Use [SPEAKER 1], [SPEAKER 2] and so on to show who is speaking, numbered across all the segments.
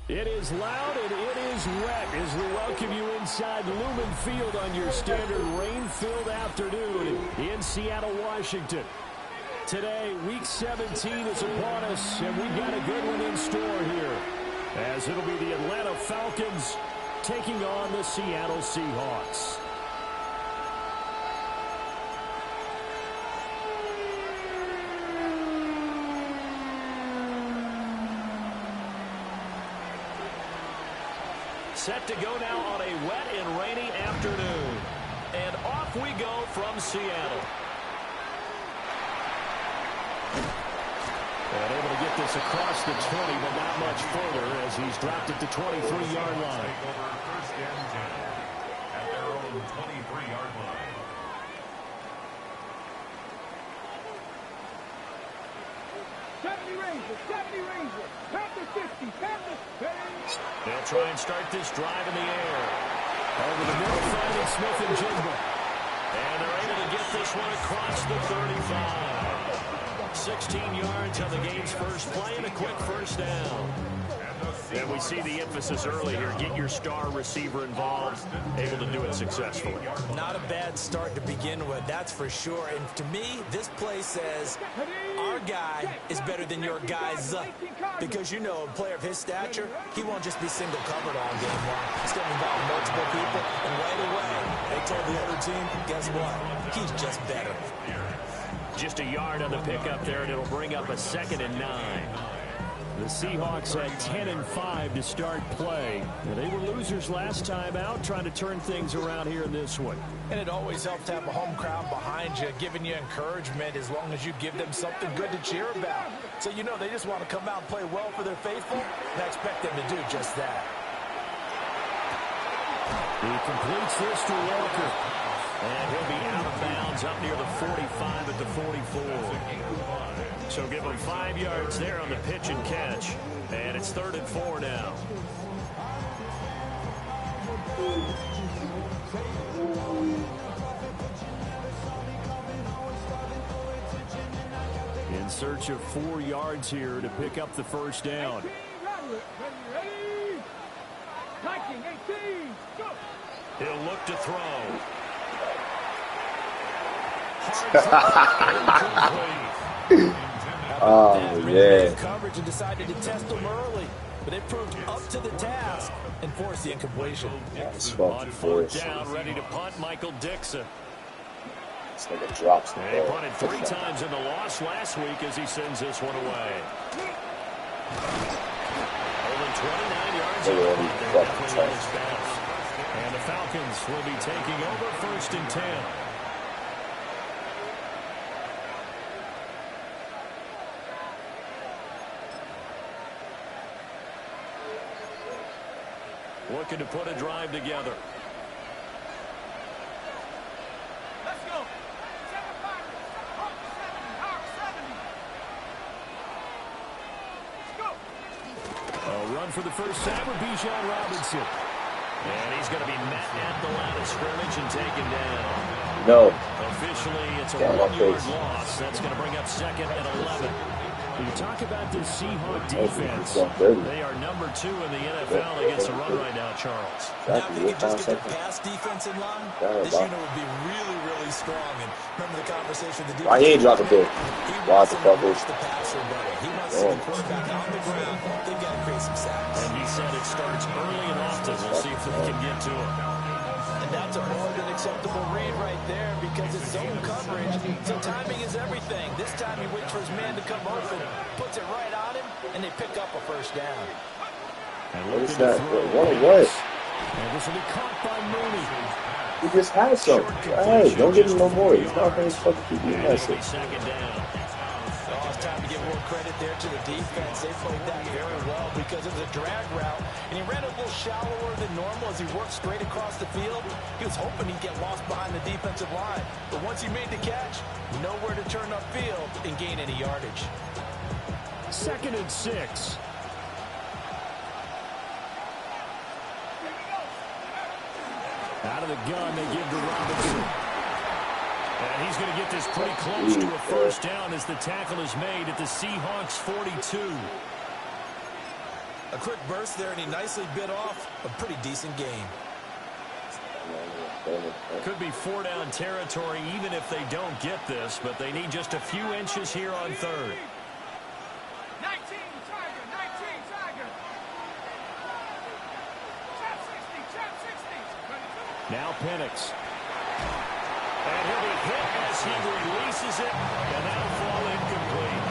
[SPEAKER 1] It is loud and it is wet as we welcome you inside Lumen Field on your standard rain-filled afternoon in Seattle, Washington. Today, Week 17 is upon us, and we've got a good one in store here, as it'll be the Atlanta Falcons taking on the Seattle Seahawks. Set to go now on a wet and rainy afternoon. And off we go from Seattle. And able to get this across the 20, but not much further as he's dropped it to 23-yard line.
[SPEAKER 2] First and 10 at their own 23-yard line.
[SPEAKER 1] They'll try and start this drive in the air. Over the middle, finding Smith and Jigba. And they're able to get this one across the 35. 16 yards on the game's first play and a quick first down. And we see the emphasis early here. Get your star receiver involved, able to do it successfully.
[SPEAKER 3] Not a bad start to begin with, that's for sure. And to me, this play says our guy is better than your guy's. Because, you know, a player of his stature, he won't just be single covered all game long. He's going to involve multiple people. And right away, they told the other team, guess what? He's just better.
[SPEAKER 1] Just a yard on the pickup there, and it'll bring up a 2nd and 9. The Seahawks had 10 and 5 to start play. They were losers last time out, trying to turn things around here in this one.
[SPEAKER 3] And it always helps to have a home crowd behind you, giving you encouragement as long as you give them something good to cheer about. So, you know, they just want to come out and play well for their faithful, and I expect them to do just that.
[SPEAKER 1] He completes this to Walker. And he'll be out of bounds up near the 45 at the 44. So give him 5 yards there on the pitch and catch. And it's 3rd and 4 now. In search of 4 yards here to pick up the first down. He'll look to throw.
[SPEAKER 4] Oh, yeah.
[SPEAKER 3] Coverage and decided to test them early, but they proved up to the task and forced the incompletion.
[SPEAKER 4] That's
[SPEAKER 1] On
[SPEAKER 4] fucking
[SPEAKER 1] 4th
[SPEAKER 4] force.
[SPEAKER 1] down, ready to punt, Michael Dixon.
[SPEAKER 4] It's like a drops the
[SPEAKER 1] They
[SPEAKER 4] ball.
[SPEAKER 1] punted 3 times in the loss last week as he sends this one away. Only 29 yards.
[SPEAKER 4] They already fucking
[SPEAKER 1] Definitely his best. And the Falcons will be taking over 1st and 10. Looking to put a drive together.
[SPEAKER 5] Let's go.
[SPEAKER 1] A run for the first time with Bijan Robinson. And he's going to be met at the line of scrimmage and taken down.
[SPEAKER 4] No.
[SPEAKER 1] Officially, it's a
[SPEAKER 4] Down my
[SPEAKER 1] 1-yard
[SPEAKER 4] face.
[SPEAKER 1] loss. That's going to bring up 2nd and 11. You talk about this Seahawk
[SPEAKER 4] Oh,
[SPEAKER 1] defense.
[SPEAKER 4] it's 130.
[SPEAKER 1] They are number 2 in the NFL against the run right now, Charles.
[SPEAKER 3] Now, if
[SPEAKER 4] Exactly.
[SPEAKER 3] they
[SPEAKER 4] What
[SPEAKER 3] could
[SPEAKER 4] time
[SPEAKER 3] just get
[SPEAKER 4] second?
[SPEAKER 3] their pass defense in line,
[SPEAKER 4] Yeah,
[SPEAKER 3] this
[SPEAKER 4] wow.
[SPEAKER 3] unit would be really, really strong. And remember the conversation with the defense.
[SPEAKER 4] Why he ain't drop a bit?
[SPEAKER 3] He
[SPEAKER 4] Why
[SPEAKER 3] wants
[SPEAKER 4] the
[SPEAKER 3] them to
[SPEAKER 4] fuck
[SPEAKER 3] rush
[SPEAKER 4] is?
[SPEAKER 3] the passer better. He wants to see the quarterback on the ground. They've got to create some sacks.
[SPEAKER 1] And he said it starts early and often. We'll see if they can get to him.
[SPEAKER 3] And that's a more than acceptable read right there because it's zone coverage. So timing is everything. This time he waits for his man to come open, puts it right on him, and they pick up a first down.
[SPEAKER 1] And
[SPEAKER 4] What is
[SPEAKER 1] looking to
[SPEAKER 4] that?
[SPEAKER 1] throw.
[SPEAKER 4] What a what?
[SPEAKER 1] And this will be caught by Mooney.
[SPEAKER 4] He just had some. Hey, don't give him no more. He's not going to fucking keep doing that
[SPEAKER 1] It'll be
[SPEAKER 4] shit.
[SPEAKER 1] 2nd down.
[SPEAKER 3] Oh, it's time to give more credit there to the defense. They played that very well because it was a drag route, and he ran a little shallower than normal as he worked straight across the field. He was hoping he'd get lost behind the defensive line, but once he made the catch, nowhere to turn upfield and gain any yardage.
[SPEAKER 1] 2nd and 6. Out of the gun, they give to Robinson. And he's going to get this pretty close to a first down as the tackle is made at the Seahawks 42.
[SPEAKER 3] A quick burst there, and he nicely bit off a pretty decent game.
[SPEAKER 1] Could be 4-down territory even if they don't get this, but they need just a few inches here on third.
[SPEAKER 5] 19 Tiger, 19 Tiger. Trap 60.
[SPEAKER 1] Now Penix. And he'll be hit as he releases it, and that'll fall incomplete.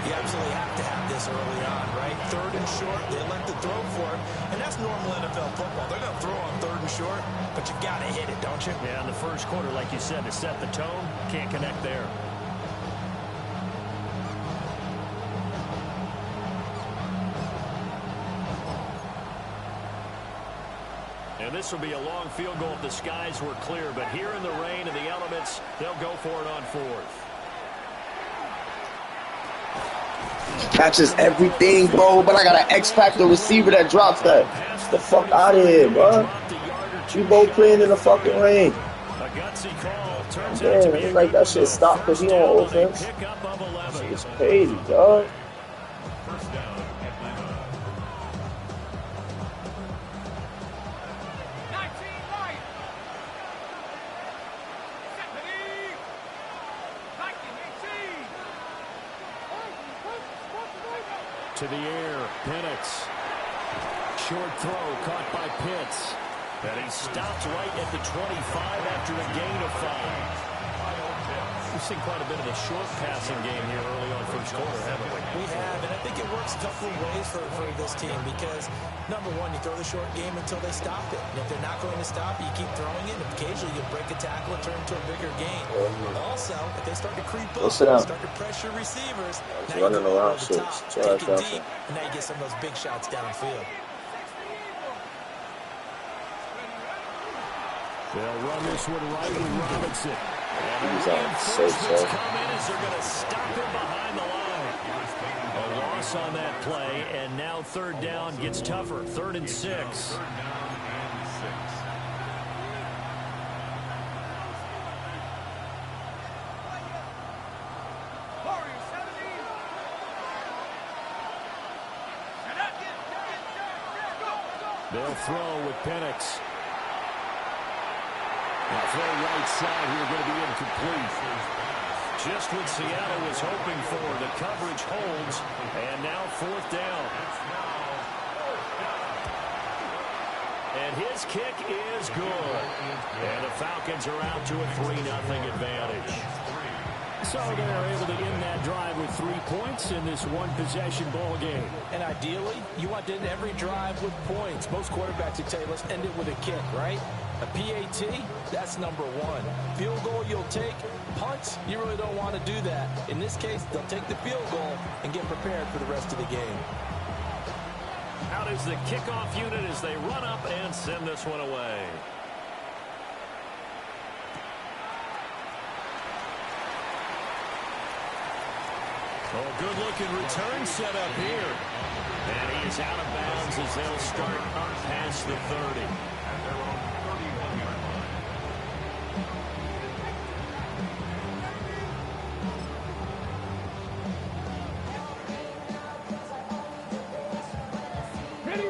[SPEAKER 3] You absolutely have to have this early on, right? Third and short, they elect to throw for it, and that's normal NFL football. They're going to throw on third and short, but you've got to hit it, don't you?
[SPEAKER 1] Yeah, in the first quarter, like you said, to set the tone, can't connect there. And this will be a long field goal if the skies were clear, but here in the rain and the elements, they'll go for it on fourth.
[SPEAKER 4] Catches everything, bro, but I got an X-Factor receiver that drops that. Get the fuck out of here, bro. You both playing in the fucking rain.
[SPEAKER 1] A gutsy call. Turns
[SPEAKER 4] Yeah,
[SPEAKER 1] out to be
[SPEAKER 4] man, like that shit stop because he on offense.
[SPEAKER 1] Pick-up of 11.
[SPEAKER 4] It's crazy, dog.
[SPEAKER 2] First down, Atlanta.
[SPEAKER 5] 19 right. 70. 19, 18.
[SPEAKER 1] To the air, Penix. Short throw caught by Pitts. And he stopped right at the 25 after a gain of 5. We've seen quite a bit of a short passing game here early on first quarter, haven't we?
[SPEAKER 3] We have, and I think it works a couple of ways for this team because, number one, you throw the short game until they stop it. And if they're not going to stop it, you keep throwing it, and occasionally you break a tackle and turn into a bigger gain. Also, if they start to creep up, start to pressure receivers, now you go over the top, take it deep, and now you get some of those big shots downfield.
[SPEAKER 1] They'll run this one right with Robinson. And
[SPEAKER 4] He's on so
[SPEAKER 1] reinforcements come in as they're going to stop him behind the line. A loss on that play, and now third down gets tougher. 3rd and 6.
[SPEAKER 2] Third down and 6.
[SPEAKER 5] Warriors 70.
[SPEAKER 1] They'll throw with Penix. Now throw right side here, going to be incomplete. Just what Seattle was hoping for. The coverage holds, and now 4th down. And his kick is good. And the Falcons are out to a 3-0 advantage. So they're able to end that drive with 3 points in this one-possession ball game.
[SPEAKER 3] And ideally, you want to end every drive with points. Most quarterbacks would say, let's end it with a kick, right? A PAT, that's number 1. Field goal you'll take. Punts, you really don't want to do that. In this case, they'll take the field goal and get prepared for the rest of the game.
[SPEAKER 1] Out is the kickoff unit as they run up and send this one away. Oh, good-looking return set up here. And he is out of bounds as they'll start up past the 30.
[SPEAKER 2] At their own 31-yard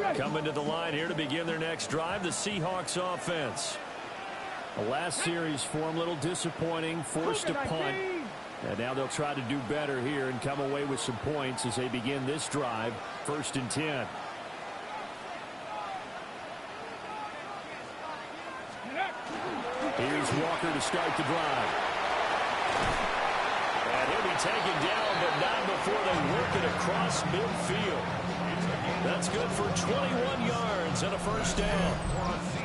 [SPEAKER 2] line.
[SPEAKER 1] Coming to the line here to begin their next drive, the Seahawks offense. The last series for them, a little disappointing, forced a punt. And now they'll try to do better here and come away with some points as they begin this drive, 1st and 10. Here's Walker to start the drive. And he'll be taken down, but not before they work it across midfield. That's good for 21 yards and a 1st down.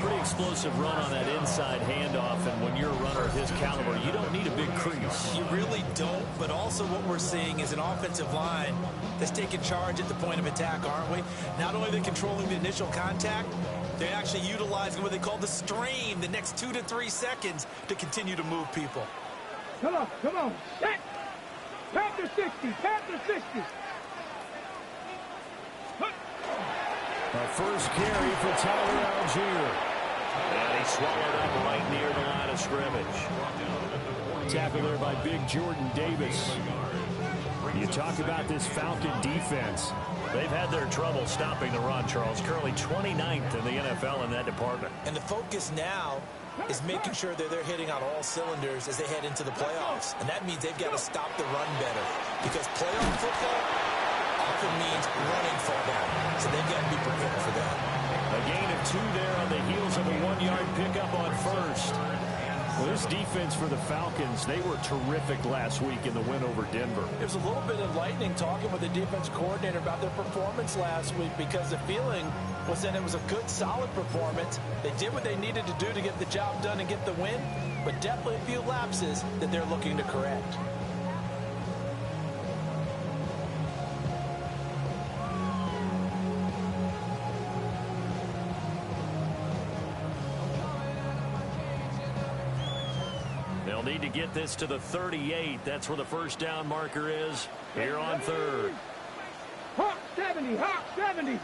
[SPEAKER 1] Pretty explosive run on that inside handoff, and when you're a runner of his caliber, you don't need a big crease.
[SPEAKER 3] You really don't, but also what we're seeing is an offensive line that's taking charge at the point of attack, aren't we? Not only are they controlling the initial contact, they're actually utilizing what they call the strain, the next 2 to 3 seconds, to continue to move people.
[SPEAKER 5] Come on. Panther 60, Panther 60.
[SPEAKER 1] A first carry for Tyler Algier. And he swallowed up right near the line of scrimmage. Tackled there by big Jordan Davis. You talk about this Falcon defense. They've had their trouble stopping the run, Charles. Currently 29th in the NFL in that department.
[SPEAKER 3] And the focus now is making sure that they're hitting on all cylinders as they head into the playoffs. And that means they've got to stop the run better. Because playoff football often means running fallback. So they've got to be prepared for that.
[SPEAKER 1] A gain of 2 there on the heels of a 1-yard pickup on first. Well, this defense for the Falcons, they were terrific last week in the win over Denver.
[SPEAKER 3] There's a little bit of lightning talking with the defense coordinator about their performance last week because the feeling was that it was a good, solid performance. They did what they needed to do to get the job done and get the win, but definitely a few lapses that they're looking to correct.
[SPEAKER 1] They'll need to get this to the 38. That's where the first down marker is here on third.
[SPEAKER 5] Hawk 70, Hawk 70.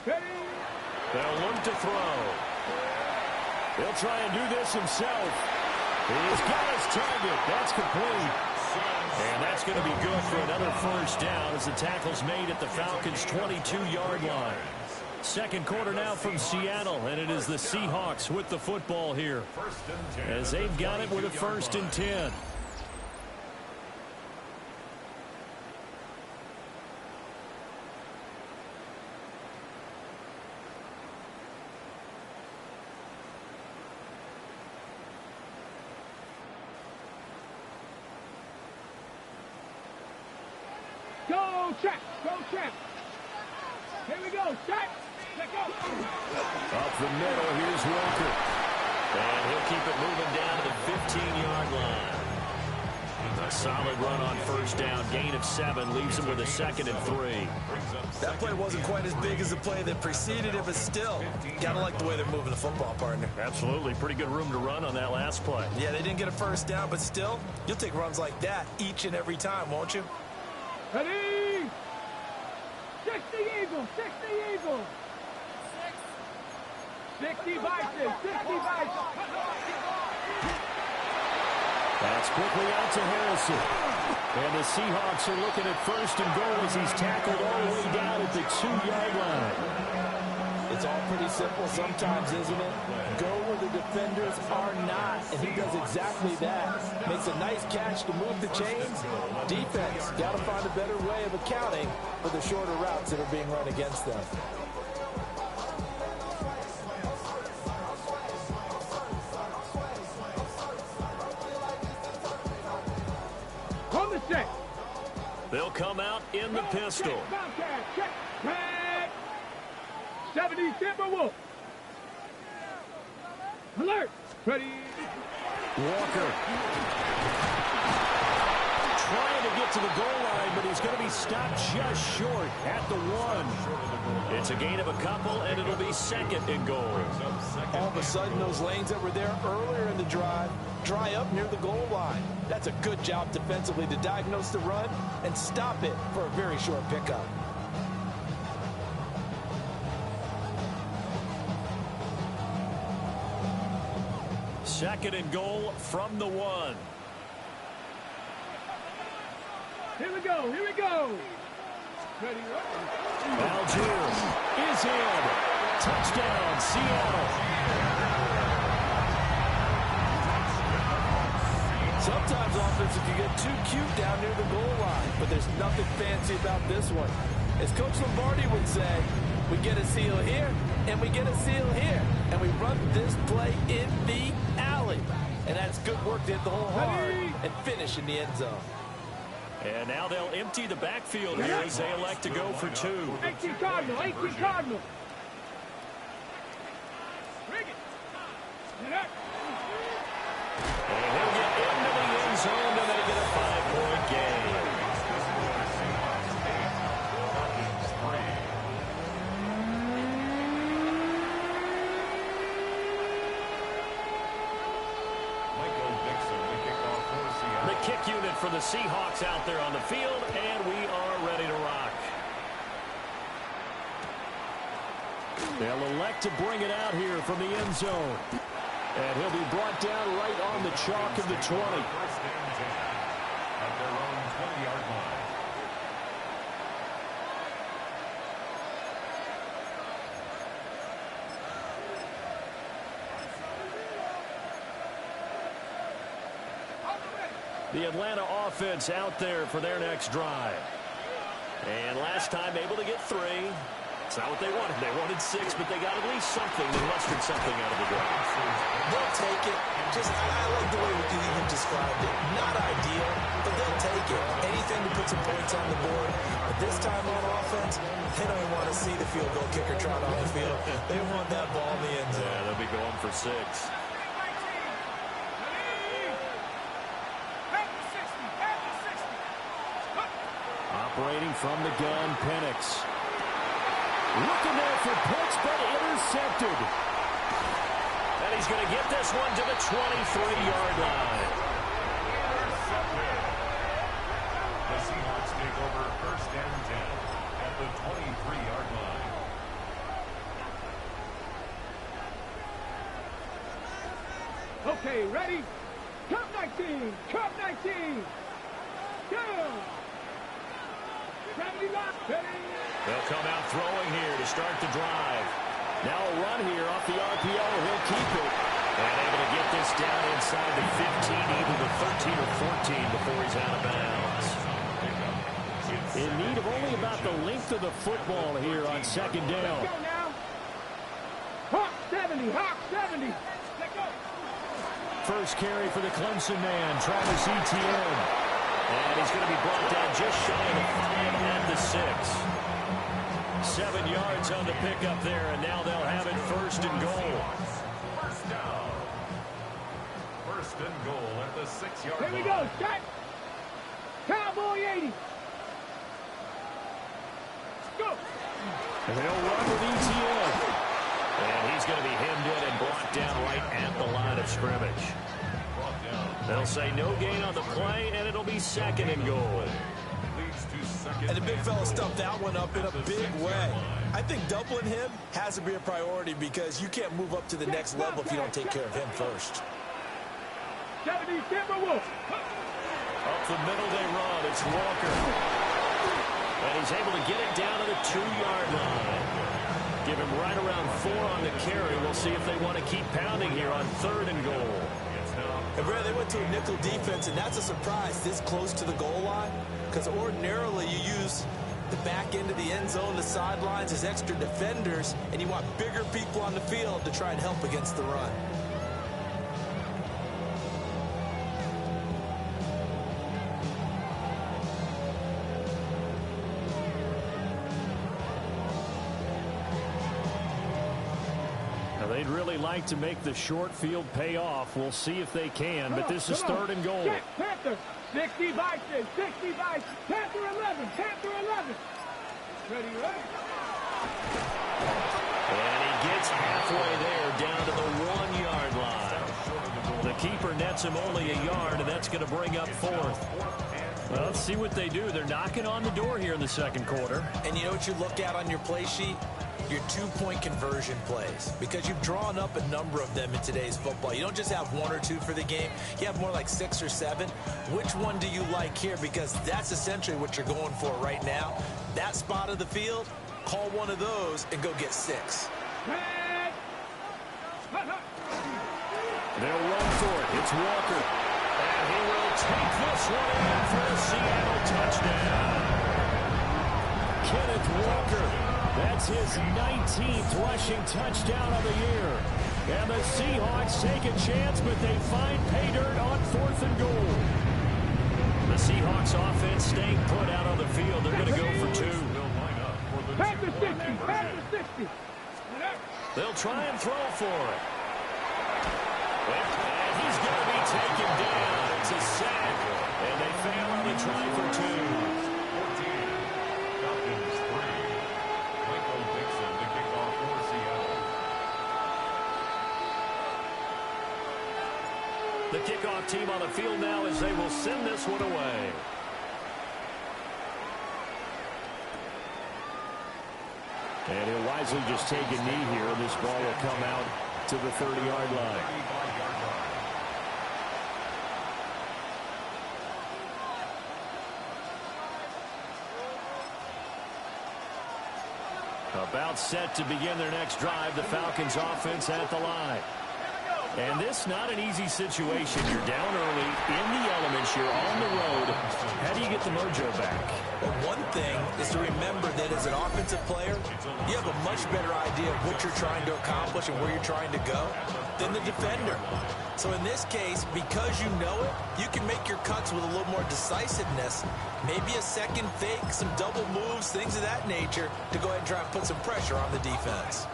[SPEAKER 5] Ready?
[SPEAKER 1] They'll look to throw. He'll try and do this himself. He's got his target. That's complete. And that's going to be good for another first down as the tackle's made at the Falcons' 22-yard line. Second quarter now from Seattle, and it is the Seahawks with the football here as they've got it with a 1st and 10.
[SPEAKER 5] Go check, go check. Here we go, check.
[SPEAKER 1] Up the middle, here's Walker. And he'll keep it moving down to the 15-yard line. A solid run on first down. Gain of 7 leaves him with a 2nd and 3.
[SPEAKER 3] That play wasn't quite as big as the play that preceded it, but still, gotta like the way they're moving the football, partner.
[SPEAKER 1] Absolutely. Pretty good room to run on that last play.
[SPEAKER 3] Yeah, they didn't get a first down, but still, you'll take runs like that each and every time, won't you?
[SPEAKER 5] Ready? 60 Eagles, 60 Eagles. 60 Vikings, 60 Vikings.
[SPEAKER 1] That's quickly out to Harrison. And the Seahawks are looking at 1st and goal as he's tackled all the way down at the 2-yard line.
[SPEAKER 3] It's all pretty simple sometimes, isn't it? Go where the defenders are not, and he does exactly that. Makes a nice catch to move the chains. Defense, got to find a better way of accounting for the shorter routes that are being run against them.
[SPEAKER 5] On the set.
[SPEAKER 1] They'll come out in the pistol.
[SPEAKER 5] Bobcat, check, check. 70 Timberwolf. Alert. Ready.
[SPEAKER 1] Walker. Trying to get to the goal line, but he's going to be stopped just short at the 1. It's a gain of a couple, and it'll be 2nd and goal.
[SPEAKER 3] All of a sudden, those lanes that were there earlier in the drive dry up near the goal line. That's a good job defensively to diagnose the run and stop it for a very short pickup.
[SPEAKER 1] Second and goal from the 1.
[SPEAKER 5] Here we go, here we go. Ready.
[SPEAKER 1] Algier is in. Touchdown, Seattle.
[SPEAKER 3] Sometimes offensive can get too cute down near the goal line, but there's nothing fancy about this one. As Coach Lombardi would say, we get a seal here, and we get a seal here, and we run this play in the alley. And that's good work to hit the hole hard and finish in the end zone.
[SPEAKER 1] And now they'll empty the backfield here as they elect to go for 2.
[SPEAKER 5] 18 Cardinal, 18 Cardinal. Bring it. Get up.
[SPEAKER 1] And he'll get into the end zone, and they get a 5-point gain. The kick unit for the Seahawks out there on the field, and we are ready to rock. They'll elect to bring it out here from the end zone. And he'll be brought down right on the chalk of the 20. The Atlanta offense out there for their next drive. And last time able to get 3. It's not what they wanted. They wanted 6, but they got at least something. They mustered something out of the drive.
[SPEAKER 3] They'll take it. I like the way you even described it. Not ideal, but they'll take it. Anything to put some points on the board. But this time on offense, they don't even want to see the field goal kicker trot on the field. They want that ball in the end zone.
[SPEAKER 1] Yeah, they'll be going for 6. Operating from the gun, Penix. Looking there for Pitts, but intercepted. And he's going to get this one to the 23-yard line.
[SPEAKER 2] The Seahawks take over 1st and 10 at the 23-yard line.
[SPEAKER 5] Okay, ready? Cup 19! Cup 19! Go! 70 left.
[SPEAKER 1] They'll come out throwing here to start the drive. Now a run here off the RPO. He'll keep it. And able to get this down inside the 15, either the 13 or 14 before he's out of bounds. In need of only about the length of the football here on 2nd down.
[SPEAKER 5] Let's go now. Hawk 70. Hawk 70. Let's go.
[SPEAKER 1] First carry for the Clemson man, Travis Etienne. And he's going to be brought down just shy of the 5 at the 6. 7 yards on the pickup there, and now they'll have it 1st and goal.
[SPEAKER 2] First down. 1st and goal at the 6-yard line.
[SPEAKER 5] Here we go. Set. Cowboy 80. Go.
[SPEAKER 1] And they'll run with Etienne. And he's going to be hemmed in and brought down right at the line of scrimmage. They'll say no gain on the play, and it'll be 2nd and goal.
[SPEAKER 3] And the big fella stuffed that one up in a big way. I think doubling him has to be a priority because you can't move up to the next level if you don't take care of him first.
[SPEAKER 5] 70 Timberwolves.
[SPEAKER 1] Up the middle they run. It's Walker. And he's able to get it down to the 2-yard line. Give him right around 4 on the carry. We'll see if they want to keep pounding here on 3rd and goal.
[SPEAKER 3] And Brad, they went to a nickel defense, and that's a surprise this close to the goal line because ordinarily you use the back end of the end zone, the sidelines as extra defenders, and you want bigger people on the field to try and help against the run.
[SPEAKER 1] They'd really like to make the short field pay off. We'll see if they can, but this is 3rd and goal.
[SPEAKER 5] Check, Panther. 60 Vices. 60 Vices. Panther 11. Panther 11. Ready, ready.
[SPEAKER 1] And he gets halfway there down to the 1-yard line. The keeper nets him only a yard, and that's going to bring up 4th. Well, let's see what they do. They're knocking on the door here in the 2nd quarter.
[SPEAKER 3] And you know what you look at on your play sheet? Your 2-point conversion plays, because you've drawn up a number of them in today's football. You don't just have 1 or 2 for the game. You have more like 6 or 7. Which one do you like here? Because that's essentially what you're going for right now. That spot of the field, call one of those and go get 6.
[SPEAKER 1] They'll run for it. It's Walker. And he will take this one in for a Seattle touchdown. Kenneth Walker. That's his 19th rushing touchdown of the year. And the Seahawks take a chance, but they find pay dirt on 4th and goal. The Seahawks offense staying put out on the field. They're going to go for 2.
[SPEAKER 5] Panther 60. Panther 60.
[SPEAKER 1] They'll try and throw for it. And he's going to be taken down. It's a sack. And they fail on the try for 2. The kickoff team on the field now as they will send this one away. And he'll wisely just take a knee here, and this ball will come out to the 30-yard line. About set to begin their next drive, the Falcons offense at the line. And this not an easy situation. You're down early, in the elements, you're on the road. How do you get the mojo back?
[SPEAKER 3] Well, one thing is to remember that as an offensive player, you have a much better idea of what you're trying to accomplish and where you're trying to go than the defender. So in this case, because you know it, you can make your cuts with a little more decisiveness. Maybe a second fake, some double moves, things of that nature to go ahead and try and put some pressure on the defense.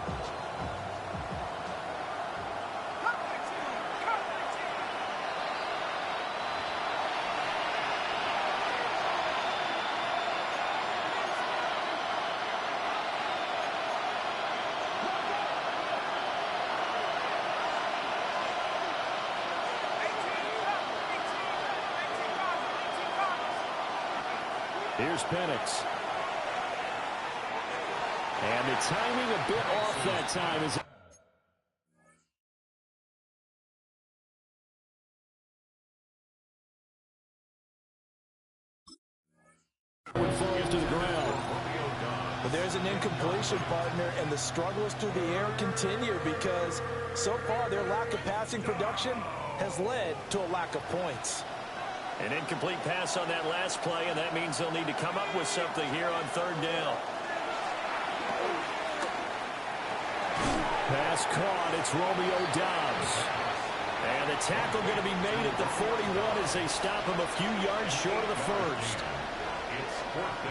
[SPEAKER 1] Here's Penix. And the timing a bit off that time. Is falls to the ground.
[SPEAKER 3] But there's an incompletion, partner, and the struggles through the air continue because so far their lack of passing production has led to a lack of points.
[SPEAKER 1] An incomplete pass on that last play, and that means they'll need to come up with something here on third down. Pass caught. It's Romeo Doubs. And the tackle going to be made at the 41 as they stop him a few yards short of the first.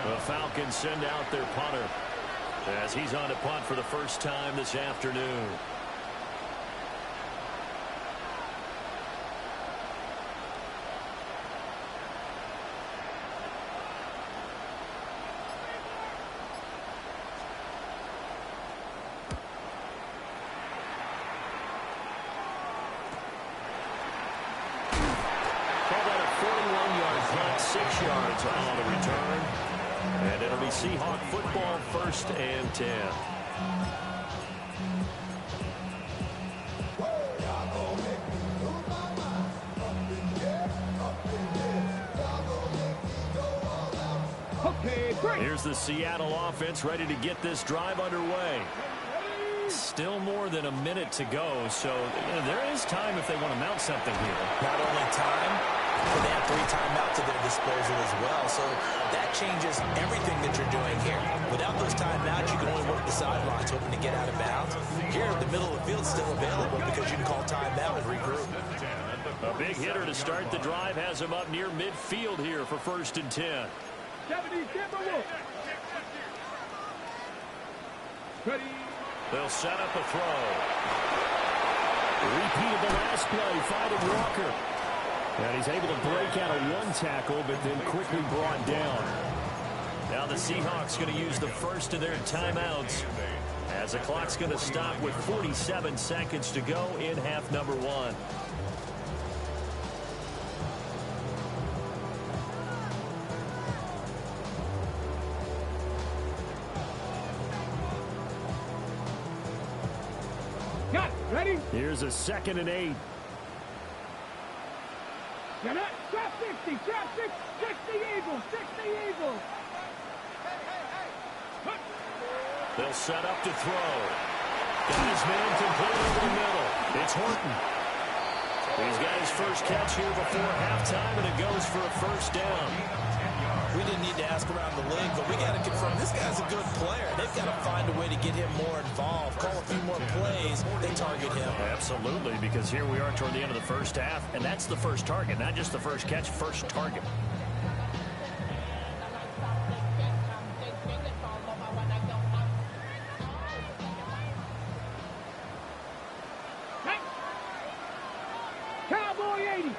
[SPEAKER 1] The Falcons send out their punter as he's on to punt for the first time this afternoon. On the return, and it'll be Seahawk football, 1st and 10.
[SPEAKER 5] Okay, great.
[SPEAKER 1] Here's the Seattle offense ready to get this drive underway. Still more than a minute to go, so there is time if they want to mount something here.
[SPEAKER 3] Not only time, but they have 3 timeouts at their disposal as well. So that changes everything that you're doing here. Without those timeouts, you can only work the sidelines hoping to get out of bounds. Here, the middle of the field is still available because you can call timeout and regroup.
[SPEAKER 1] A big hitter to start the drive has him up near midfield here for 1st and 10.
[SPEAKER 5] 70, ready.
[SPEAKER 1] They'll set up a throw. Repeat of the last play, finding Walker. And he's able to break out of one tackle, but then quickly brought down. Now the Seahawks going to use the first of their timeouts as the clock's going to stop with 47 seconds to go in half number 1.
[SPEAKER 5] Got it. Ready?
[SPEAKER 1] Here's a 2nd and 8.
[SPEAKER 5] Get it. Trap 60. Trap 60. 60 Eagles. 60 Eagles.
[SPEAKER 1] They'll set up to throw. Got his man complete over the middle. It's Horton. He's got his first catch here before halftime, and it goes for a 1st down.
[SPEAKER 3] We didn't need to ask around the league, but we got to confirm this guy's a good player. They've got to find a way to get him more involved, call a few more plays. They target him.
[SPEAKER 1] Absolutely, because here we are toward the end of the first half, and that's the first target, not just the first catch, first target.
[SPEAKER 5] Cowboy 80.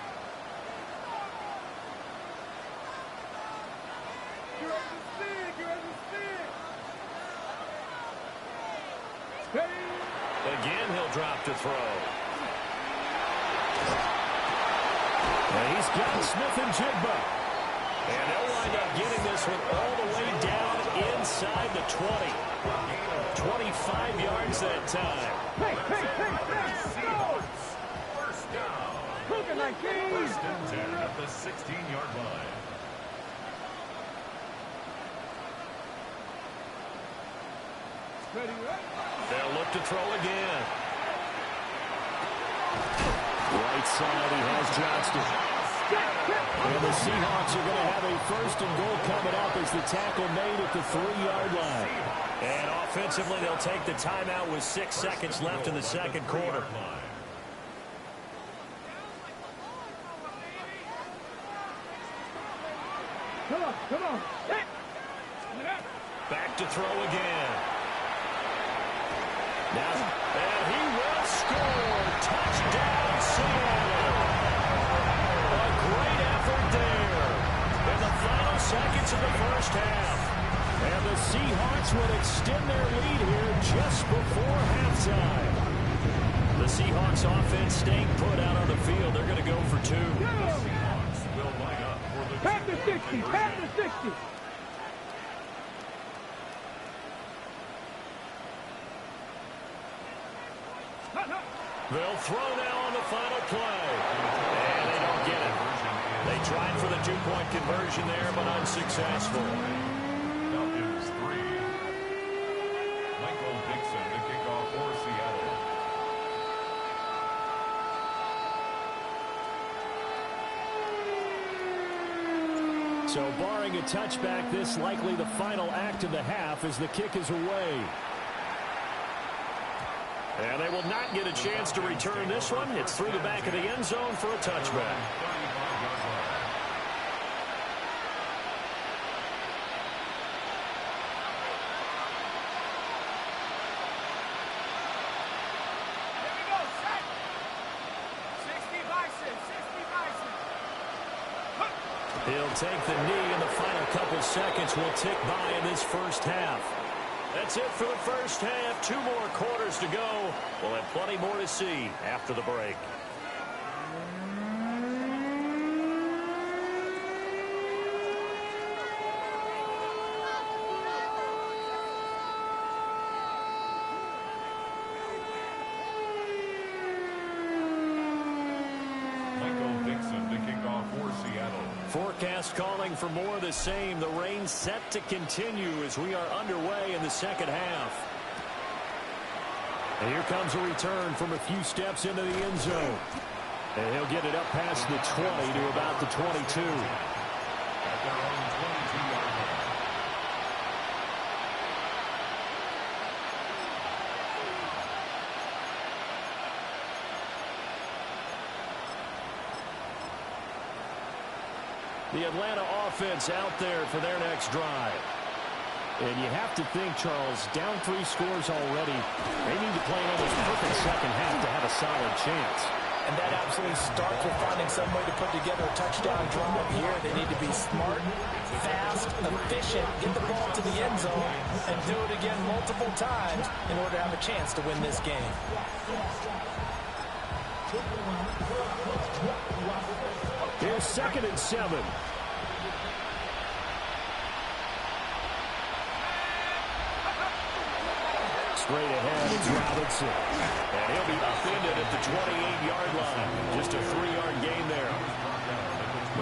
[SPEAKER 1] Again, he'll drop to throw. And he's got Smith and Jigba. And they'll wind up getting this one all the way down inside the 20. 25 yards that time.
[SPEAKER 5] Hey, go! Looking like these.
[SPEAKER 2] 1st and 10 at the 16-yard line.
[SPEAKER 5] Ready, right?
[SPEAKER 1] They'll look to throw again. Right side, he has Johnston. And the Seahawks are going to have a first and goal coming up as the tackle made at the 3-yard line.
[SPEAKER 3] And offensively, they'll take the timeout with 6 seconds left in the second quarter.
[SPEAKER 5] Come on.
[SPEAKER 1] Back to throw again. Now, and he will score. Touchdown, Seattle. A great effort there. In the final seconds of the first half. And the Seahawks will extend their lead here just before halftime. The Seahawks offense staying put out on the field. They're going to go for 2.
[SPEAKER 2] Seahawks will line up for the
[SPEAKER 5] Pass the 60. Pass the 60.
[SPEAKER 1] They'll throw now on the final play. And they don't get it. They tried for the 2-point conversion there, but unsuccessful.
[SPEAKER 2] Falcons 3. Michael Dixon to kick off for Seattle.
[SPEAKER 1] So barring a touchback, this likely the final act of the half as the kick is away. And they will not get a chance to return this one. It's through the back of the end zone for a touchback. He'll take the knee, and the final couple seconds will tick by in this first half. That's it for the first half. 2 more quarters to go. We'll have plenty more to see after the break.
[SPEAKER 2] Michael Dixon to kick off for Seattle.
[SPEAKER 1] Forecast calling for more of the same. The rain set to continue as we are underway in the second half. And here comes a return from a few steps into the end zone. And he'll get it up past the 20 to about the 22.
[SPEAKER 2] At their own 22-yard line.
[SPEAKER 1] The Atlanta offense out there for their next drive. And you have to think, Charles, down 3 scores already. They need to play an almost perfect second half to have a solid chance.
[SPEAKER 3] And that absolutely starts with finding some way to put together a touchdown drive here. They need to be smart, fast, efficient, get the ball to the end zone, and do it again multiple times in order to have a chance to win this game.
[SPEAKER 1] Here's 2nd and 7. Straight ahead is Robinson. And he'll be upended at the 28-yard line. Just a 3-yard gain there.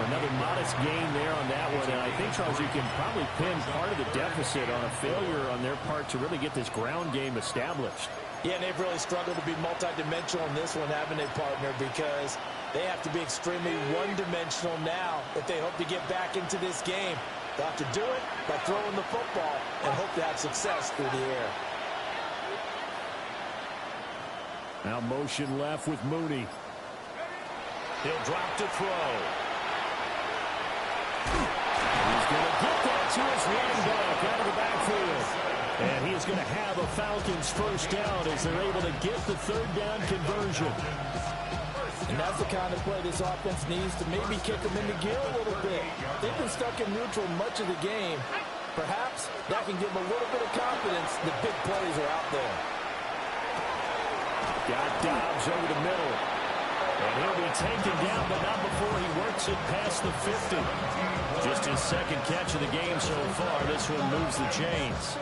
[SPEAKER 1] Another modest gain there on that one. And I think, Charles, you can probably pin part of the deficit on a failure on their part to really get this ground game established.
[SPEAKER 3] Yeah, and they've really struggled to be multidimensional in this one, haven't they, partner? Because they have to be extremely one-dimensional now if they hope to get back into this game. They'll have to do it by throwing the football and hope to have success through the air.
[SPEAKER 1] Now motion left with Mooney. He'll drop to throw. He's going to get that to his running back out of the backfield. And he is going to have a Falcons first down as they're able to get the 3rd down conversion.
[SPEAKER 3] And that's the kind of play this offense needs to maybe kick them into gear a little bit. They've been stuck in neutral much of the game. Perhaps that can give them a little bit of confidence that big plays are out there.
[SPEAKER 1] Got Dobbs over the middle. And he'll be taken down, but not before he works it past the 50. Just his 2nd catch of the game so far. This one moves the chains.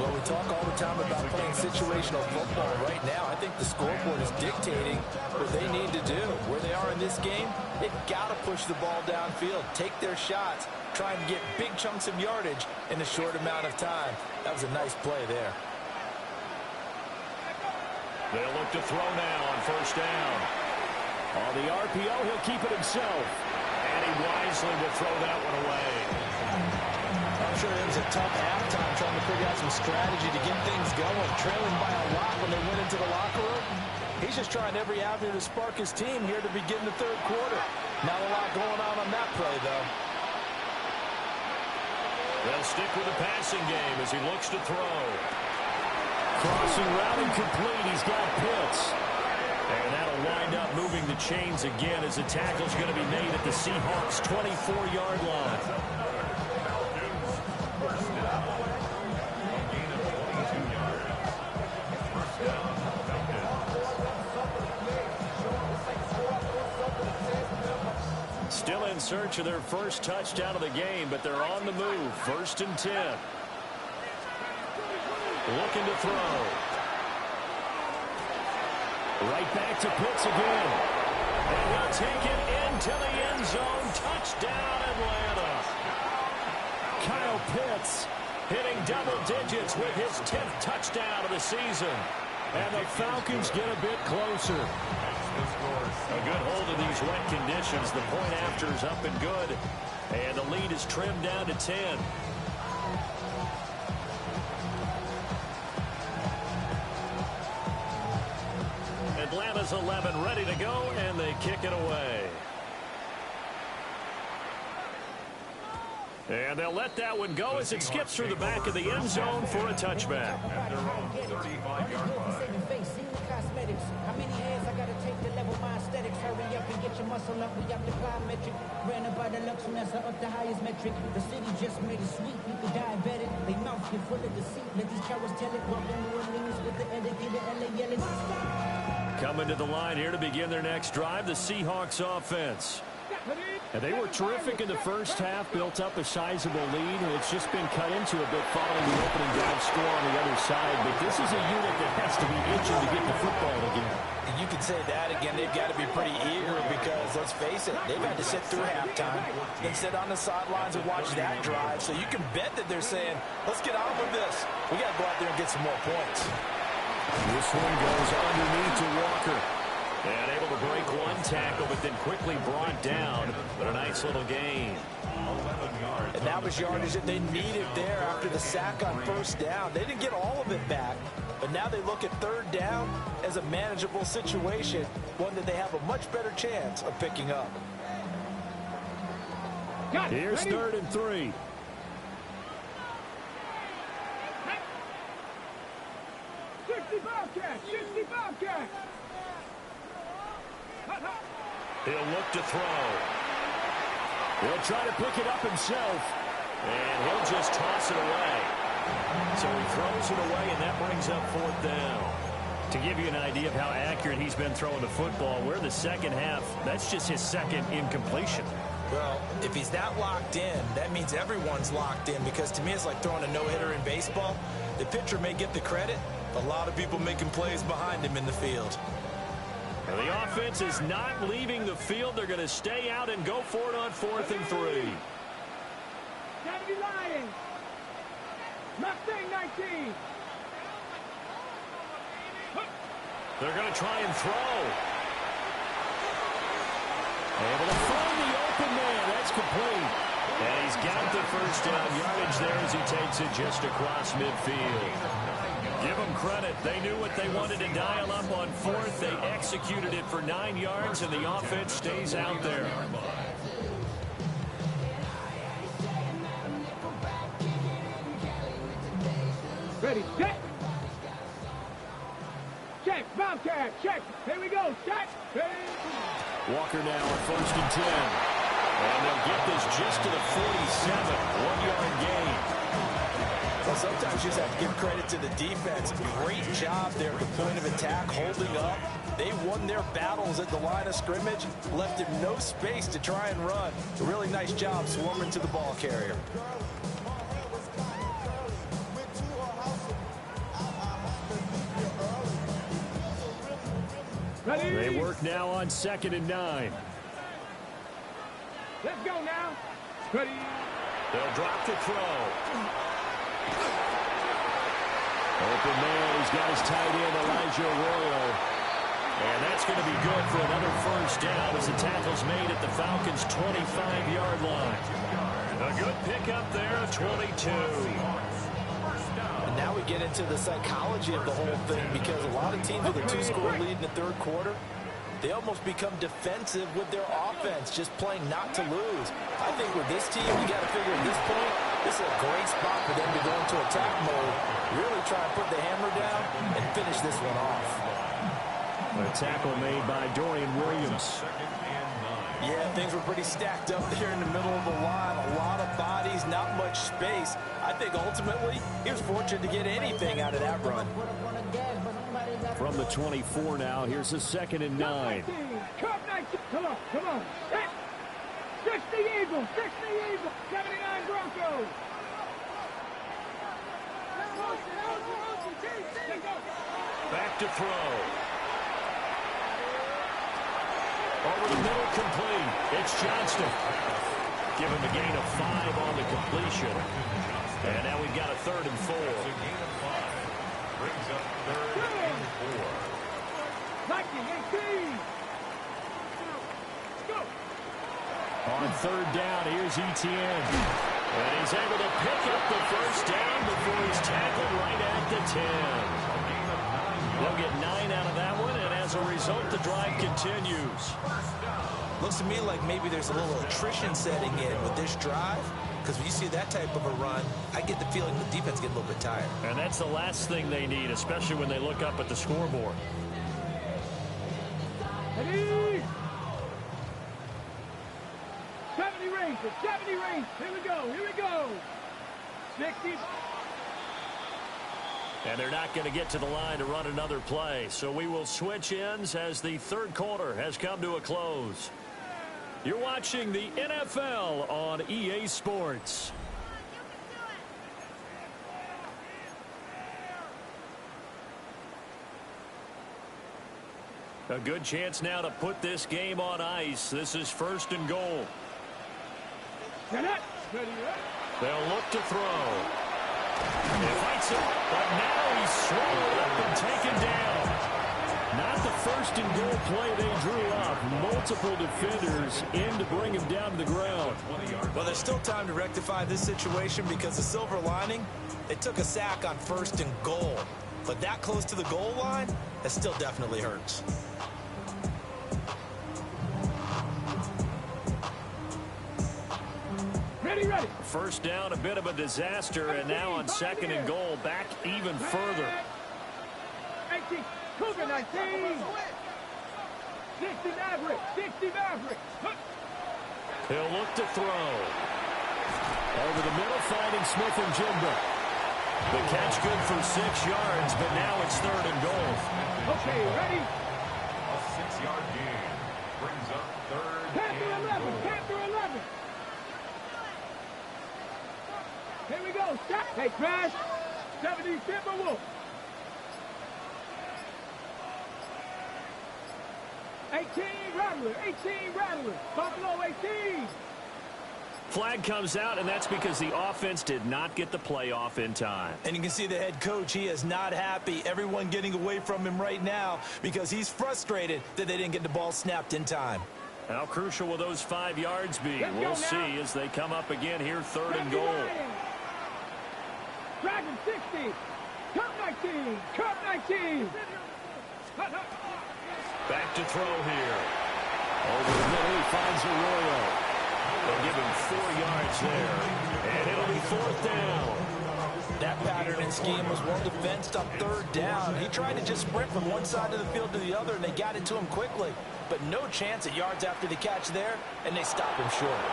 [SPEAKER 3] Well, we talk all the time about playing situational football. Right now, I think the scoreboard is dictating what they need to do. Where they are in this game, they've got to push the ball downfield, take their shots, try and get big chunks of yardage in a short amount of time. That was a nice play there.
[SPEAKER 1] They'll look to throw now on first down. On the RPO, he'll keep it himself. And he wisely will throw that one away.
[SPEAKER 3] I'm sure it was a tough halftime trying to figure out some strategy to get things going. Trailing by a lot when they went into the locker room. He's just trying every avenue to spark his team here to begin the third quarter. Not a lot going on that play, though.
[SPEAKER 1] They'll stick with the passing game as he looks to throw. Crossing route incomplete. He's got Pitts. And that'll wind up moving the chains again as the tackle's going to be made at the Seahawks' 24-yard line. Still in search of their first touchdown of the game, but they're on the move. 1st and 10. Looking to throw. Right back to Pitts again. And he'll take it into the end zone. Touchdown, Atlanta. Kyle Pitts hitting double digits with his 10th touchdown of the season. And the Falcons get a bit closer. A good hold of these wet conditions. The point after is up and good. And the lead is trimmed down to 10. Atlanta's 11 ready to go, and they kick it away. And they'll let that one go as it skips through the back of the end zone for a touchback.
[SPEAKER 2] At their own 35-yard line.
[SPEAKER 6] How many hands I gotta take to level my aesthetics? Hurry up and get your muscle up. We up the plyometric. Ran about the lux mess up the highest metric. The city just made it sweet. People diabetic. They mouth get full of deceit. Let these cowards tell it. Walk in New Orleans with the educated LA yelling.
[SPEAKER 1] Coming to the line here to begin their next drive, the Seahawks offense. And they were terrific in the first half, built up a sizable lead, and it's just been cut into a bit following the opening drive score on the other side. But this is a unit that has to be itching to get the football again.
[SPEAKER 3] You could say that again. They've got to be pretty eager because, let's face it, they've had to sit through halftime, then sit on the sidelines and watch that drive. So you can bet that they're saying, let's get on with this. We got to go out there and get some more points.
[SPEAKER 1] This one goes underneath to Walker. And able to break one tackle, but then quickly brought down. But a nice little gain.
[SPEAKER 2] 11 yards.
[SPEAKER 3] And that was yardage that they needed there after the sack on first down. They didn't get all of it back, but now they look at third down as a manageable situation, one that they have a much better chance of picking up.
[SPEAKER 1] Here's 3rd and 3. He'll look to throw. He'll try to pick it up himself. And he'll just toss it away. So he throws it away, and that brings up 4th down. To give you an idea of how accurate he's been throwing the football, we're in the second half. That's just his second incompletion.
[SPEAKER 3] Well, if he's that locked in, that means everyone's locked in, because to me it's like throwing a no-hitter in baseball. The pitcher may get the credit, but a lot of people making plays behind him in the field.
[SPEAKER 1] And the offense is not leaving the field. They're going to stay out and go for it on 4th and 3.
[SPEAKER 5] Kennedy Lions. Mustang 19.
[SPEAKER 1] They're going to try and throw. Able to find the open man. That's complete. And he's got the first down yardage there as he takes it just across midfield. Give them credit. They knew what they wanted to dial up on 4th. They executed it for 9 yards, and the offense stays out there.
[SPEAKER 5] Ready, set. Check, Bobcat, check. Here we go, set.
[SPEAKER 1] Walker now on 1st and 10. And they'll get this just to the 47. 1-yard gain.
[SPEAKER 3] Well, sometimes you just have to give credit to the defense. Great job there at the point of attack, holding up. They won their battles at the line of scrimmage, left him no space to try and run. A really nice job swarming to the ball carrier.
[SPEAKER 5] Ready?
[SPEAKER 1] They work now on 2nd and 9.
[SPEAKER 5] Let's go now. Ready.
[SPEAKER 1] They'll drop to throw. Open man, he's got his tight end, Elijah Arroyo. And that's going to be good for another first down as the tackle's made at the Falcons' 25-yard line. A good pickup there, 22.
[SPEAKER 3] And now we get into the psychology of the whole thing, because a lot of teams with a 2-score lead in the third quarter, they almost become defensive with their offense, just playing not to lose. I think with this team, you got to figure at this point, this is a great spot for them to go into attack mode, really try and put the hammer down and finish this one off.
[SPEAKER 1] A tackle made by Dorian Williams.
[SPEAKER 3] Yeah, things were pretty stacked up there in the middle of the line. A lot of bodies, not much space. I think ultimately he was fortunate to get anything out of that run.
[SPEAKER 1] From the 24 now, here's a 2nd and 9.
[SPEAKER 5] Come on. 60 Eagles, 79 Broncos.
[SPEAKER 1] Back to throw. Over the middle, complete. It's Johnston. Given the gain of 5 on the completion. And now we've got a 3rd and 4.
[SPEAKER 2] Brings up 3rd and 4.
[SPEAKER 5] 18. Go.
[SPEAKER 1] On 3rd down, here's Etienne. And he's able to pick up the first down before he's tackled right at the 10. They'll get 9 out of that one, and as a result, the drive continues.
[SPEAKER 3] Looks to me like maybe there's a little attrition setting in with this drive, because when you see that type of a run, I get the feeling the defense gets a little bit tired.
[SPEAKER 1] And that's the last thing they need, especially when they look up at the scoreboard.
[SPEAKER 5] Ready? 70 range. Here we go. 60.
[SPEAKER 1] And they're not going to get to the line to run another play. So we will switch ends as the third quarter has come to a close. You're watching the NFL on EA Sports. A good chance now to put this game on ice. This is 1st and goal. They'll look to throw. He fights it, but now he's swallowed up and taken down. Not the 1st and goal play they drew up. Multiple defenders in to bring him down to the ground.
[SPEAKER 3] Well, there's still time to rectify this situation, because the silver lining, they took a sack on 1st and goal. But that close to the goal line, that still definitely hurts.
[SPEAKER 5] Ready.
[SPEAKER 1] First down, a bit of a disaster, and now on 2nd and goal, back even further.
[SPEAKER 5] 18. Cougar 19. 60 Maverick.
[SPEAKER 1] He'll look to throw. Over the middle, finding Smith and Jigba. The catch good for 6 yards, but now it's 3rd and goal.
[SPEAKER 5] Okay, ready?
[SPEAKER 2] A 6-yard gain brings up 3rd and goal.
[SPEAKER 5] Panther 11. Here we go. Stop. Hey, Crash. 70 Timberwolf. 18 Rattler. Buffalo 18.
[SPEAKER 1] Flag comes out, and that's because the offense did not get the play off in time.
[SPEAKER 3] And you can see the head coach, he is not happy. Everyone getting away from him right now because he's frustrated that they didn't get the ball snapped in time.
[SPEAKER 1] How crucial will those 5 yards be? We'll see as they come up again here, 3rd and goal.
[SPEAKER 5] Dragon 60. Cup 19.
[SPEAKER 1] Back to throw here. Over the middle, he finds Arroyo. They'll give him 4 yards there. And it'll be 4th down.
[SPEAKER 3] That pattern and scheme was well defensed on 3rd down. He tried to just sprint from one side of the field to the other, and they got it to him quickly. But no chance at yards after the catch there, and they stopped him short.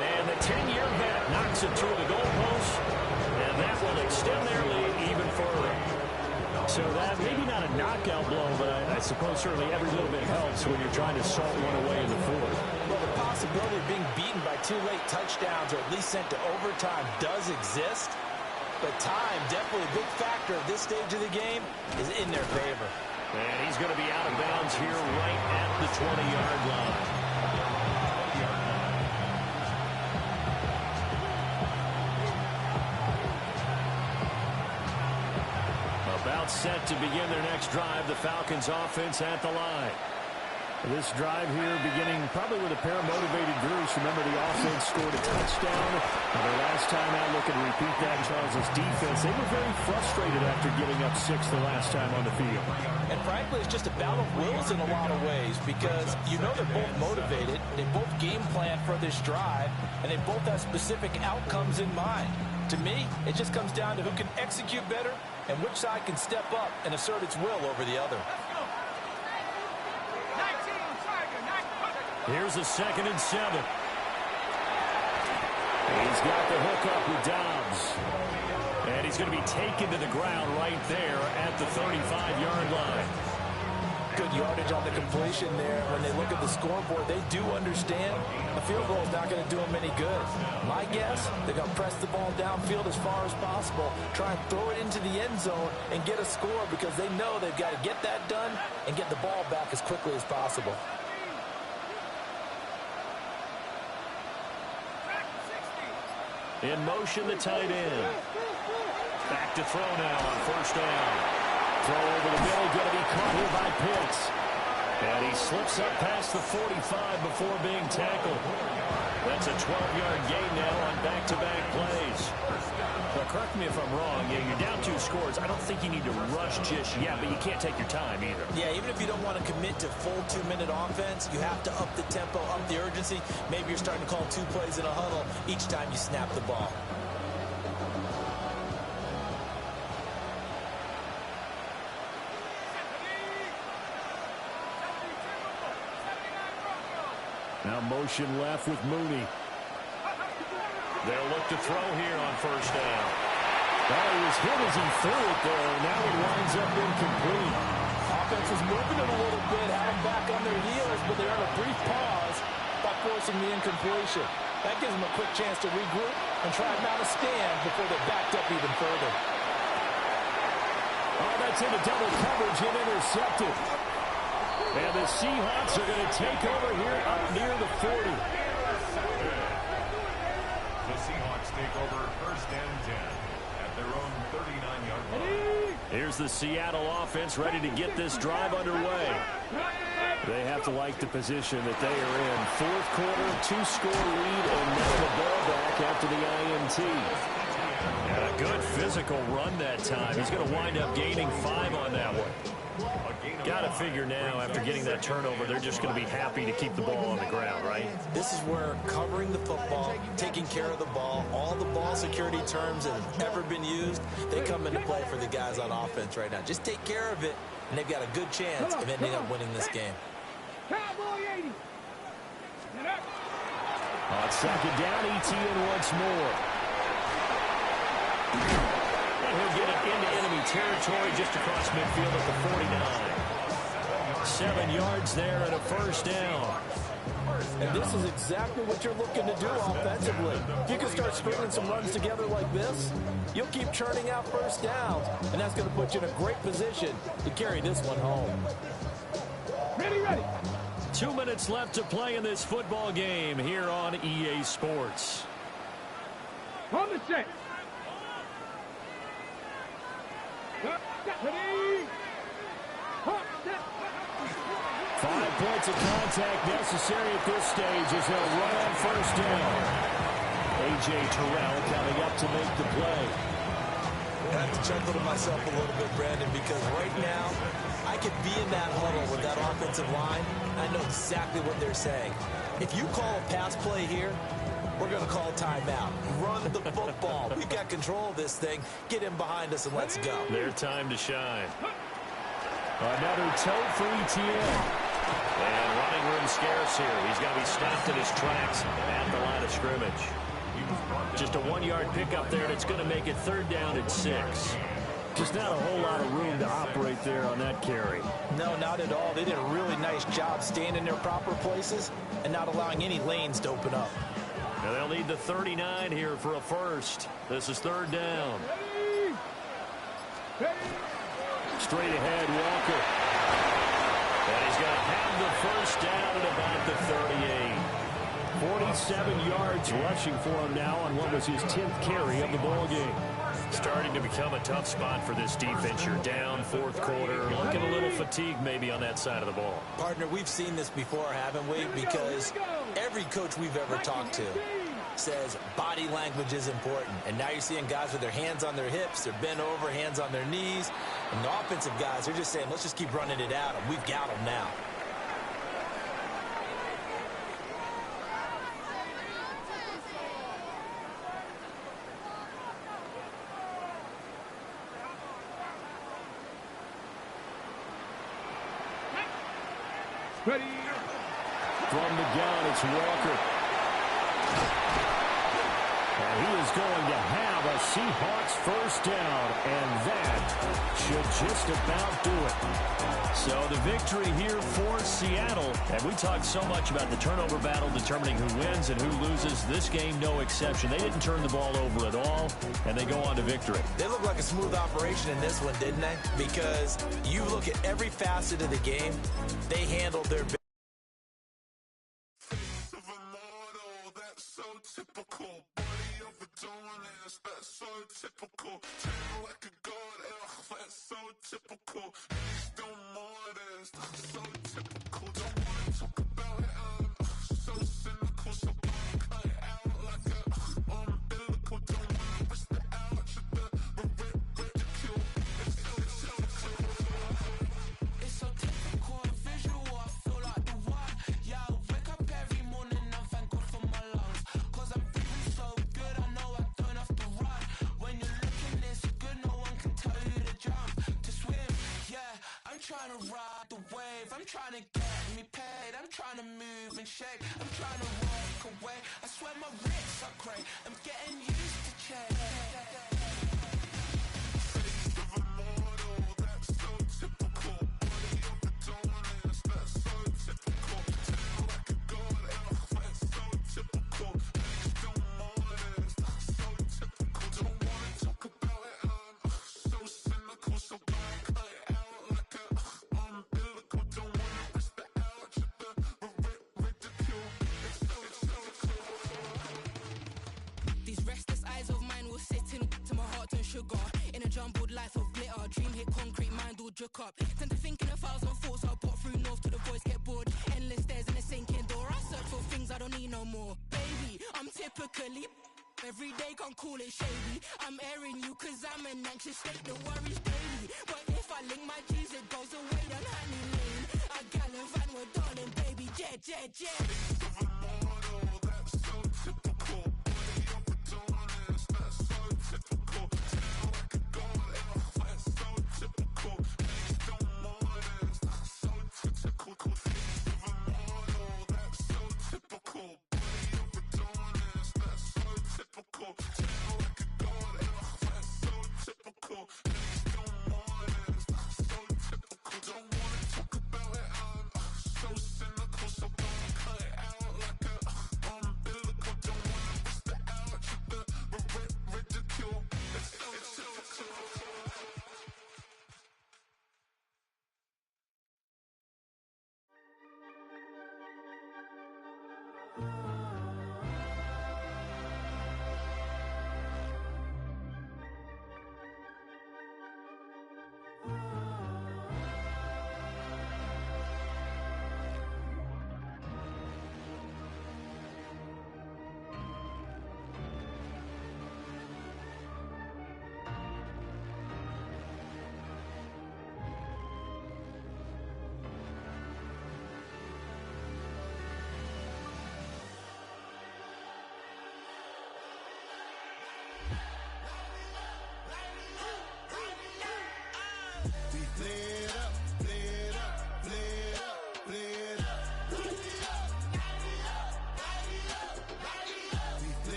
[SPEAKER 1] And the 10-year vet knocks it through the goalpost, and that will extend their lead even further. So that maybe not a knockout blow, but I suppose certainly every little bit helps when you're trying to salt one away in the 4th.
[SPEAKER 3] Well, the possibility of being beaten by 2 late touchdowns or at least sent to overtime does exist. But time, definitely a big factor at this stage of the game, is in their favor.
[SPEAKER 1] And he's going to be out of bounds here right at the 20-yard line. gets set to begin their next drive. The Falcons offense at the line. This drive here beginning probably with a pair of motivated groups. Remember, the offense scored a touchdown. And their last time out, looking to repeat that. Charles' defense, they were very frustrated after giving up 6 the last time on the field.
[SPEAKER 3] And frankly, it's just a battle of wills in a lot of ways because you know they're both motivated. They both game plan for this drive, and they both have specific outcomes in mind. To me, it just comes down to who can execute better and which side can step up and assert its will over the other.
[SPEAKER 1] Here's a 2nd and 7. He's got the hook up with Dobbs. And he's going to be taken to the ground right there at the 35-yard line.
[SPEAKER 3] Good yardage on the completion there. When they look at the scoreboard, they do understand a field goal is not going to do them any good. My guess, they're going to press the ball downfield as far as possible, try and throw it into the end zone and get a score because they know they've got to get that done and get the ball back as quickly as possible.
[SPEAKER 1] In motion, the tight end. Back to throw now on 1st down. Throw over the middle, going to be caught here by Pitts. And he slips up past the 45 before being tackled. That's a 12-yard gain now on back-to-back plays.
[SPEAKER 3] Well, correct me if I'm wrong.
[SPEAKER 1] Yeah, you're down 2 scores. I don't think you need to rush just yet, but you can't take your time either.
[SPEAKER 3] Yeah, even if you don't want to commit to full 2-minute offense, you have to up the tempo, up the urgency. Maybe you're starting to call 2 plays in a huddle each time you snap the ball.
[SPEAKER 1] Now motion left with Mooney. They'll look to throw here on 1st down. Well, he was hit as he threw it there. Now it winds up incomplete.
[SPEAKER 3] Offense is moving it a little bit, had them back on their heels, but they're on a brief pause by forcing the incompletion. That gives them a quick chance to regroup and try and mount a stand before they're backed up even further.
[SPEAKER 1] Oh, that's into double coverage and intercepted. And the Seahawks are going to take over here up near the 40.
[SPEAKER 2] The Seahawks take over 1st and 10 at their own 39-yard line.
[SPEAKER 1] Here's the Seattle offense ready to get this drive underway. They have to like the position that they are in. 4th quarter, 2-score lead, and now the ball back after the INT. And a good physical run that time. He's going to wind up gaining 5 on that one. Got to figure now, after getting that turnover, they're just going to be happy to keep the ball on the ground, right?
[SPEAKER 3] This is where covering the football, taking care of the ball, all the ball security terms that have ever been used, they come into play for the guys on offense right now. Just take care of it, and they've got a good chance of ending up winning this game.
[SPEAKER 5] Cowboy 80.
[SPEAKER 1] On 2nd down, ETN once more. And he'll get it into enemy territory just across midfield at the 49. 7 yards there and a 1st down.
[SPEAKER 3] And this is exactly what you're looking to do offensively. If you can start stringing some runs together like this, you'll keep churning out 1st downs, and that's going to put you in a great position to carry this one home.
[SPEAKER 5] Ready.
[SPEAKER 1] 2 minutes left to play in this football game here on EA Sports.
[SPEAKER 5] On the set. Ready.
[SPEAKER 1] 5 points of contact necessary at this stage as they'll run on 1st down. A.J. Terrell coming up to make the play.
[SPEAKER 3] I have to chuckle to myself a little bit, Brandon, because right now I could be in that huddle with that offensive line. I know exactly what they're saying. If you call a pass play here, we're going to call timeout. Run the football. We've got control of this thing. Get him behind us and let's go.
[SPEAKER 1] Their time to shine. Another toe for ETN. And running room scarce here. He's got to be stopped in his tracks at the line of scrimmage. Just a 1-yard pickup there, and it's going to make it 3rd down and 6. Just not a whole lot of room to operate there on that carry.
[SPEAKER 3] No, not at all. They did a really nice job staying in their proper places and not allowing any lanes to open up.
[SPEAKER 1] Now they'll need the 39 here for a 1st. This is 3rd down. Straight ahead, Walker. And he's going to have the 1st down at about the 38. 47 yards rushing for him now on what was his 10th carry of the ball game. Starting to become a tough spot for this defense. You're down fourth quarter, looking a little fatigued maybe on that side of the ball.
[SPEAKER 3] Partner, we've seen this before, haven't we? Because every coach we've ever talked to says body language is important. And now you're seeing guys with their hands on their hips, they're bent over, hands on their knees. And the offensive guys are just saying, let's just keep running it out, and we've got them now.
[SPEAKER 5] Ready.
[SPEAKER 1] From the gun, it's Walker. And he is going to have a Seahawks first down, and that should just about do it. So the victory here for Seattle. And we talked so much about the turnover battle determining who wins and who loses. This game, no exception. They didn't turn the ball over at all, and they go on to victory.
[SPEAKER 3] They look like a smooth operation in this one, didn't they? Because you look at every facet of the game, they handled their business.
[SPEAKER 7] Typical body of a donut, that's so typical. Tail like a god, that's so typical. Please don't more this, that's so typical. Don't wanna talk about it, I'm so cynical. So cut it out like a umbilical. Don't wanna risk the out, ridicule. It's so typical, visual, I feel like the one. Yeah, I wake up every morning and thank God for my lungs. I'm feeling so good, I know I don't have to run. When you're looking this good, no one can tell you to jump, to swim. Yeah, I'm trying to ride the wave. I'm trying to get me paid. I'm trying to move and shake. I'm trying to walk away. I swear my wrists are cray. I'm getting used to change. Face of a mortal, that's so typical. Body of the donut, that's so typical. Tail like a god, that's so typical. In a jumbled life of glitter, dream hit concrete, mind all jerk up. Tend to think in 1,000 thoughts, I'll pop through north to the voice, get bored. Endless stairs in a sinking door, I search for things I don't need no more. Baby, I'm typically every day, can't call it shady. I'm airing you cause I'm an anxious state, the worries daily. But if I link my G's, it goes away, then honey lane. I gallivant with darling, baby, jet, jet, jet. Face of a mortal, that's so typical. Body of a donut, that's so typical. Tail like a god, that's so typical. Please don't more this, that's so typical. Face of a mortal, that's so typical. Body of a donut, that's so typical. Tail like a god, that's so typical. Please don't more this, that's so typical. Don't wanna talk about it, I'm so cynical. So don't cut it out like a umbilical. Don't wanna risk the out, the ridicule. It's typical.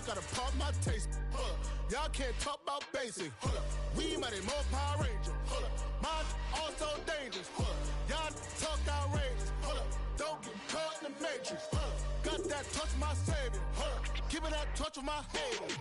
[SPEAKER 7] Gotta pump my taste. Y'all can't talk about basic. We mighty more Power Ranger. Mine also dangerous. Y'all talk outrageous. Don't get caught in the matrix. Got that touch of my savior. Give it that touch of my hater.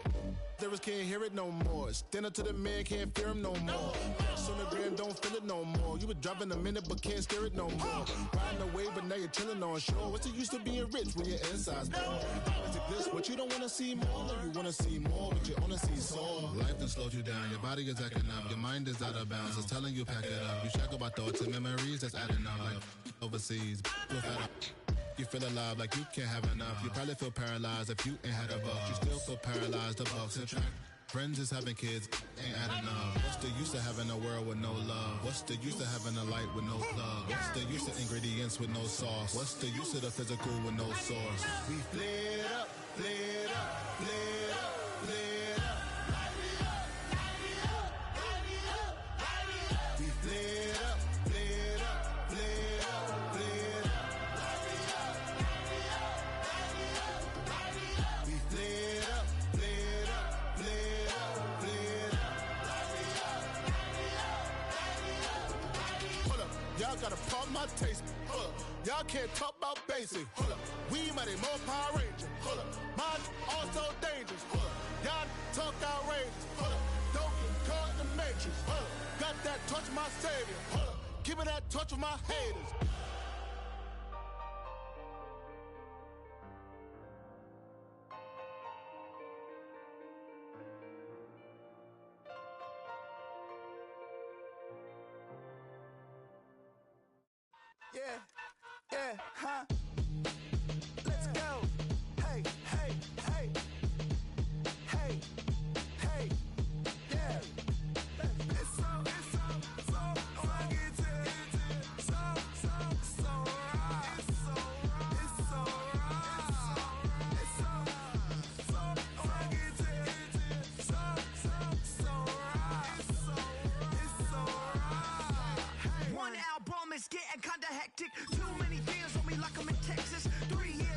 [SPEAKER 7] Lyrics can't hear it no more. Stand up to the man, can't fear him no more. Sonogram don't feel it no more. You would
[SPEAKER 8] driving a minute but can't steer it no more. Riding a wave but now you're chilling on shore. What's the use of being rich when your inside's poor? Always exist, but you don't wanna see more. No, you wanna see more, but you only see sore. Life done slowed you down, your body is acting up, your mind is out of bounds. It's telling you pack it up. You shackle by thoughts and memories that's adding up. Like overseas, you feel alive like you can't have enough. You probably feel paralyzed if you ain't had a buck. You still feel paralyzed, the bucks and track. Friends is having kids, ain't adding up. What's the use of having a world with no love? What's the use of having a light with no plug? What's the use of ingredients with no sauce? What's the use of the physical with no source? We flared up, flared up, flared up, flared up. Light me up, light me up, light me up, light me up. We flared up, flared up, flared up, flared up. Light me up, light me up, light me up, light me up. We flared up, flared up. Y'all gotta pump my taste. Hold up. Y'all can't talk about basic. Hold up. We mighty more Power Ranger. Hold up. Mine also dangerous. Hold up. Y'all talk outrageous. Hold up. Don't get caught in the matrix. Hold up. Got that touch of my savior. Hold up. Give me that touch of my haters.
[SPEAKER 9] Yeah, yeah, huh? Let's go. Hey, hey, hey. Hey, hey, yeah. It's so fucking so right. It's so right. It's so right. It's so fucking so right. It's so right. One album is getting kinda hectic. Too many fans on me like I'm in Texas. 3 years